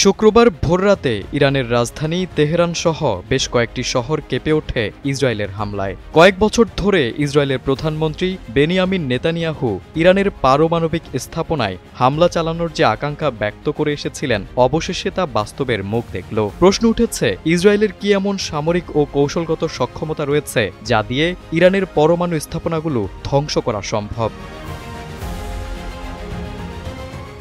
শুক্রবার ভোররাতে ইরানের রাজধানী তেহরান সহ বেশ কয়েকটি শহর কেঁপে ওঠে ইসরায়েলের হামলায়। কয়েক বছর ধরে ইসরায়েলের প্রধানমন্ত্রী বেনিয়ামিন নেতানিয়াহু ইরানের পারমাণবিক স্থাপনায় হামলা চালানোর যে আকাঙ্ক্ষা ব্যক্ত করে এসেছিলেন, অবশেষে তা বাস্তবের মুখ দেখল। প্রশ্ন উঠেছে, ইসরায়েলের কি এমন সামরিক ও কৌশলগত সক্ষমতা রয়েছে যা দিয়ে ইরানের পরমাণু স্থাপনাগুলো ধ্বংস করা সম্ভব?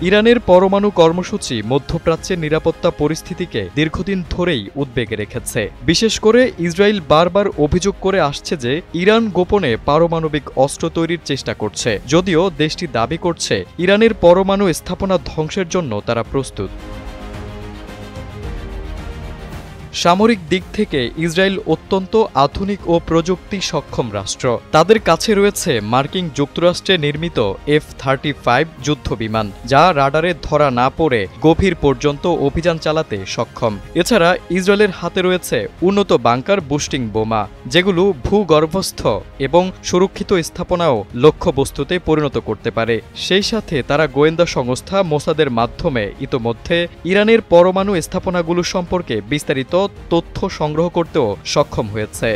ইরানের পরমাণু কর্মসূচি মধ্যপ্রাচ্যের নিরাপত্তা পরিস্থিতিকে দীর্ঘদিন ধরেই উদ্বেগে রেখেছে। বিশেষ করে ইসরায়েল বারবার অভিযোগ করে আসছে যে ইরান গোপনে পারমাণবিক অস্ত্র তৈরির চেষ্টা করছে, যদিও দেশটি দাবি করছে ইরানের পরমাণু স্থাপনা ধ্বংসের জন্য তারা প্রস্তুত। সামরিক দিক থেকে ইসরায়েল অত্যন্ত আধুনিক ও প্রযুক্তি সক্ষম রাষ্ট্র। তাদের কাছে রয়েছে মার্কিন যুক্তরাষ্ট্রে নির্মিত F-35 যুদ্ধবিমান, যা রাডারে ধরা না পড়ে গভীর পর্যন্ত অভিযান চালাতে সক্ষম। এছাড়া ইসরায়েলের হাতে রয়েছে উন্নত বাংকার বুস্টিং বোমা, যেগুলো ভূগর্ভস্থ এবং সুরক্ষিত স্থাপনাও লক্ষ্যবস্তুতে পরিণত করতে পারে। সেই সাথে তারা গোয়েন্দা সংস্থা মোসাদের মাধ্যমে ইতোমধ্যে ইরানের পরমাণু স্থাপনাগুলো সম্পর্কে বিস্তারিত তথ্য সংগ্রহ করতেও সক্ষম হয়েছে।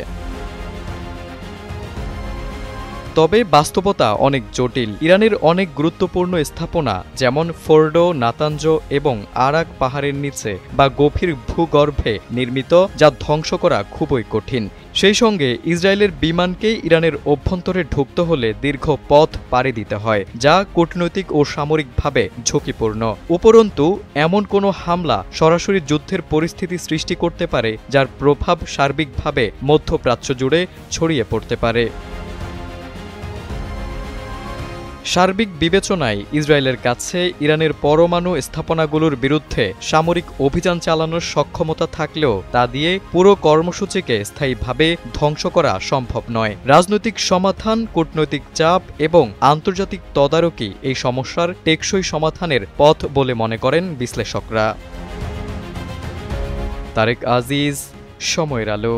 তবে বাস্তবতা অনেক জটিল। ইরানের অনেক গুরুত্বপূর্ণ স্থাপনা যেমন ফোর্ডো, নাতাঞ্জ এবং আরাক পাহাড়ের নিচে বা গভীর ভূগর্ভে নির্মিত, যা ধ্বংস করা খুবই কঠিন। সেই সঙ্গে ইসরায়েলের বিমানকে ইরানের অভ্যন্তরে ঢুকতে হলে দীর্ঘ পথ পাড়ি দিতে হয়, যা কূটনৈতিক ও সামরিকভাবে ঝুঁকিপূর্ণ। উপরন্তু এমন কোনো হামলা সরাসরি যুদ্ধের পরিস্থিতি সৃষ্টি করতে পারে, যার প্রভাব সার্বিকভাবে মধ্যপ্রাচ্য জুড়ে ছড়িয়ে পড়তে পারে। সার্বিক বিবেচনায় ইসরায়েলের কাছে ইরানের পরমাণু স্থাপনাগুলোর বিরুদ্ধে সামরিক অভিযান চালানোর সক্ষমতা থাকলেও তা দিয়ে পুরো কর্মসূচিকে স্থায়ীভাবে ধ্বংস করা সম্ভব নয়। রাজনৈতিক সমাধান, কূটনৈতিক চাপ এবং আন্তর্জাতিক তদারকি এই সমস্যার টেকসই সমাধানের পথ বলে মনে করেন বিশ্লেষকরা। তারেক আজিজ, সময়ের আলো।